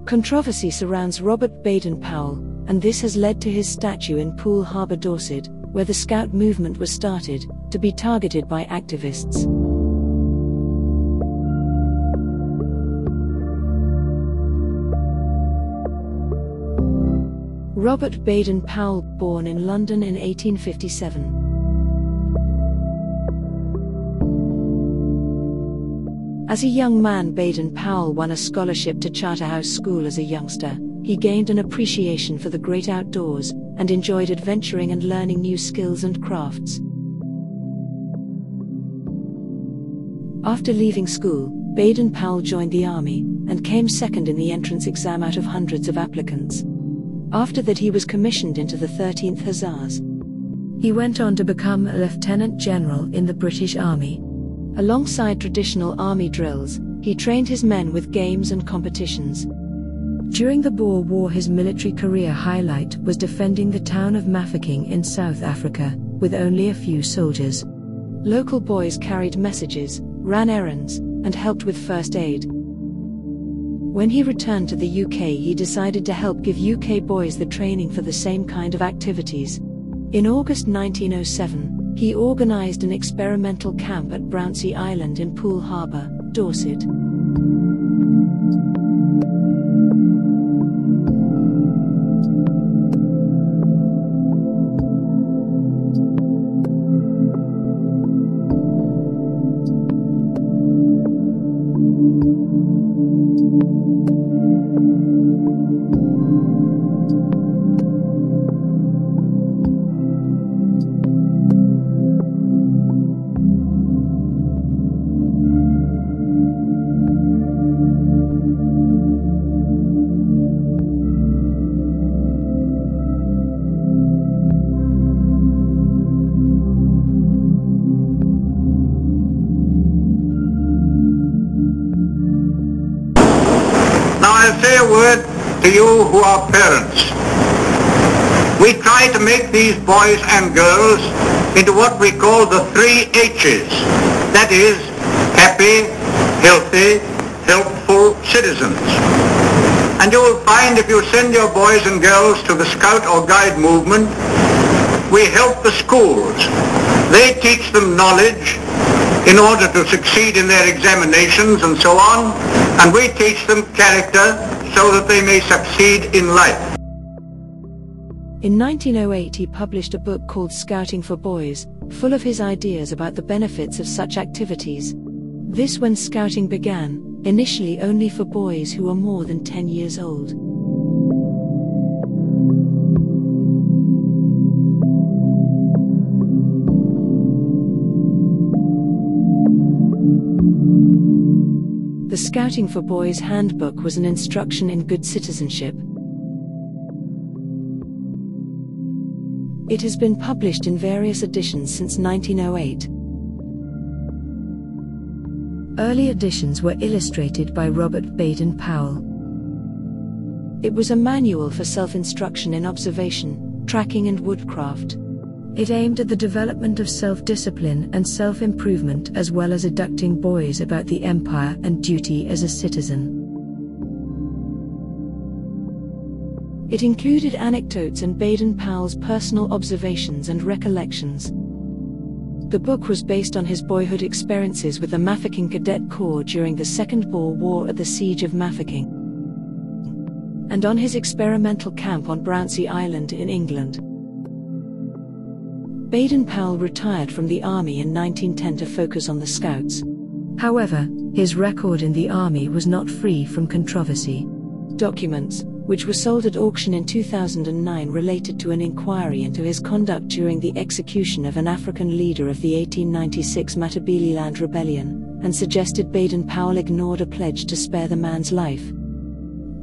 Controversy surrounds Robert Baden Powell, and this has led to his statue in Poole Harbour, Dorset, where the Scout movement was started, to be targeted by activists. Robert Baden Powell, born in London in 1857. As a young man, Baden Powell won a scholarship to Charterhouse School as a youngster. He gained an appreciation for the great outdoors, and enjoyed adventuring and learning new skills and crafts. After leaving school, Baden Powell joined the army, and came second in the entrance exam out of hundreds of applicants. After that he was commissioned into the 13th Hussars. He went on to become a lieutenant general in the British Army. Alongside traditional army drills, he trained his men with games and competitions. During the Boer War, his military career highlight was defending the town of Mafeking in South Africa, with only a few soldiers. Local boys carried messages, ran errands, and helped with first aid. When he returned to the UK, he decided to help give UK boys the training for the same kind of activities. In August 1907, he organised an experimental camp at Brownsea Island in Poole Harbour, Dorset. I'll say a word to you who are parents. We try to make these boys and girls into what we call the 3 H's. That is, happy, healthy, helpful citizens. And you will find if you send your boys and girls to the Scout or Guide movement, we help the schools. They teach them knowledge in order to succeed in their examinations and so on, and we teach them character so that they may succeed in life. In 1908 he published a book called Scouting for Boys, full of his ideas about the benefits of such activities. This when scouting began, initially only for boys who were more than 10 years old. The Scouting for Boys Handbook was an instruction in good citizenship. It has been published in various editions since 1908. Early editions were illustrated by Robert Baden Powell. It was a manual for self-instruction in observation, tracking and woodcraft. It aimed at the development of self-discipline and self-improvement, as well as educating boys about the empire and duty as a citizen. It included anecdotes and Baden Powell's personal observations and recollections. The book was based on his boyhood experiences with the Mafeking Cadet Corps during the Second Boer War at the Siege of Mafeking, and on his experimental camp on Brownsea Island in England. Baden Powell retired from the army in 1910 to focus on the Scouts. However, his record in the army was not free from controversy. Documents, which were sold at auction in 2009, related to an inquiry into his conduct during the execution of an African leader of the 1896 Matabeleland rebellion, and suggested Baden Powell ignored a pledge to spare the man's life.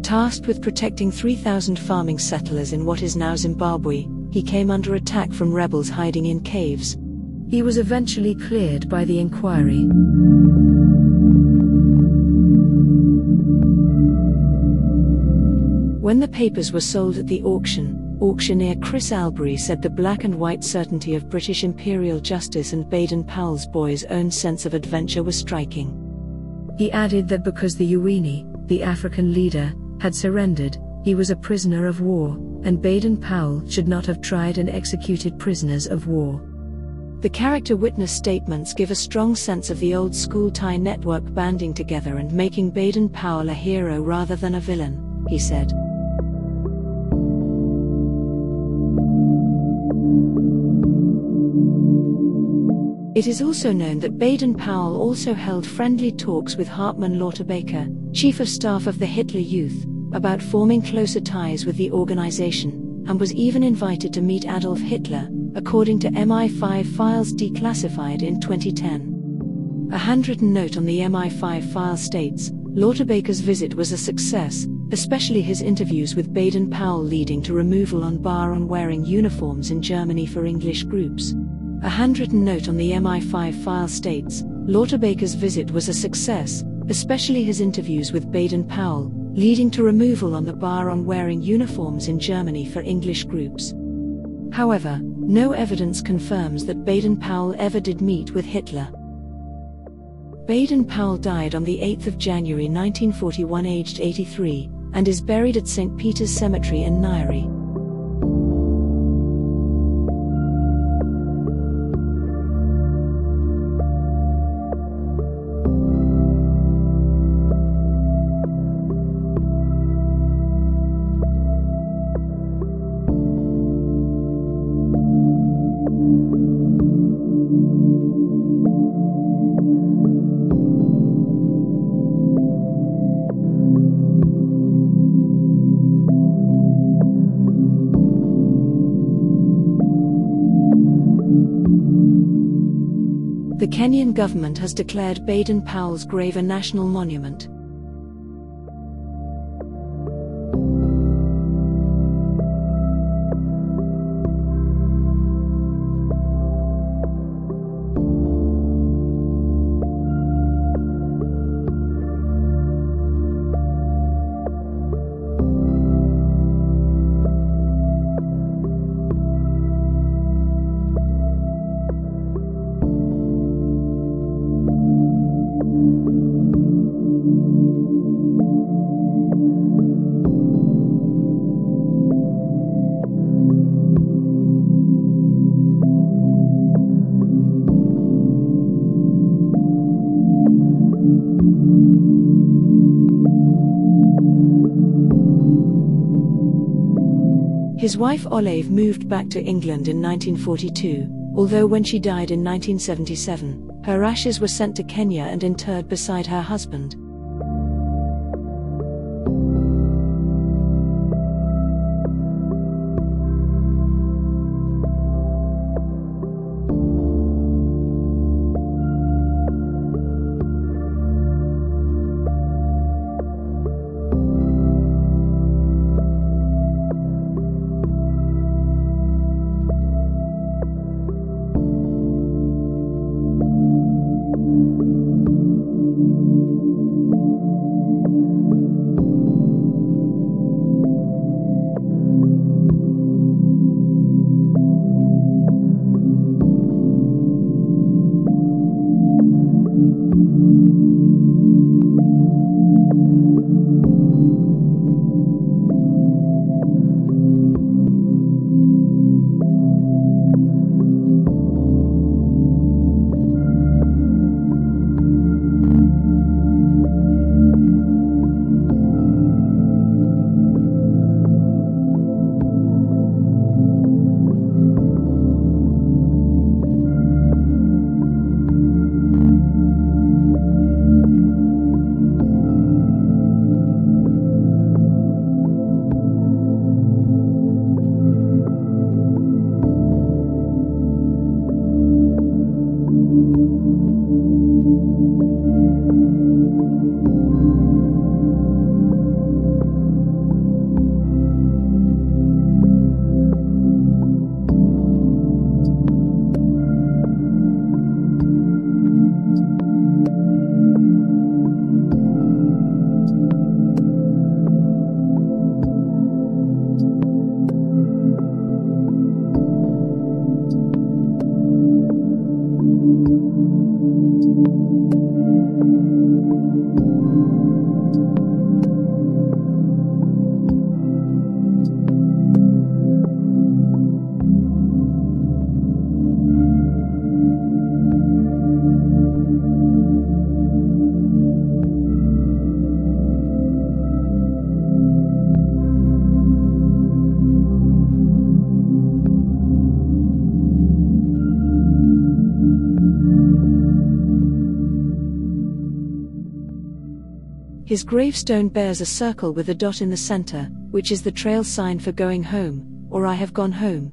Tasked with protecting 3,000 farming settlers in what is now Zimbabwe, he came under attack from rebels hiding in caves. He was eventually cleared by the inquiry. When the papers were sold at the auction, auctioneer Chris Albury said the black and white certainty of British imperial justice and Baden Powell's boy's own sense of adventure was striking. He added that because the Uwini, the African leader, had surrendered, he was a prisoner of war, and Baden Powell should not have tried and executed prisoners of war. The character witness statements give a strong sense of the old school Thai network banding together and making Baden Powell a hero rather than a villain, he said. It is also known that Baden Powell also held friendly talks with Hartmann Lauterbach, chief of staff of the Hitler Youth, about forming closer ties with the organization, and was even invited to meet Adolf Hitler, according to MI5 files declassified in 2010. A handwritten note on the MI5 file states, Lauterbach's visit was a success, especially his interviews with Baden Powell leading to removal on bar on wearing uniforms in Germany for English groups. A handwritten note on the MI5 file states, Lauterbach's visit was a success, especially his interviews with Baden Powell, leading to removal on the bar on wearing uniforms in Germany for English groups. However, no evidence confirms that Baden Powell ever did meet with Hitler. Baden Powell died on the 8th of January 1941 aged 83, and is buried at St. Peter's Cemetery in Nyeri. The Kenyan government has declared Baden Powell's grave a national monument. His wife Olive moved back to England in 1942, although when she died in 1977, her ashes were sent to Kenya and interred beside her husband. His gravestone bears a circle with a dot in the center, which is the trail sign for going home, or I have gone home.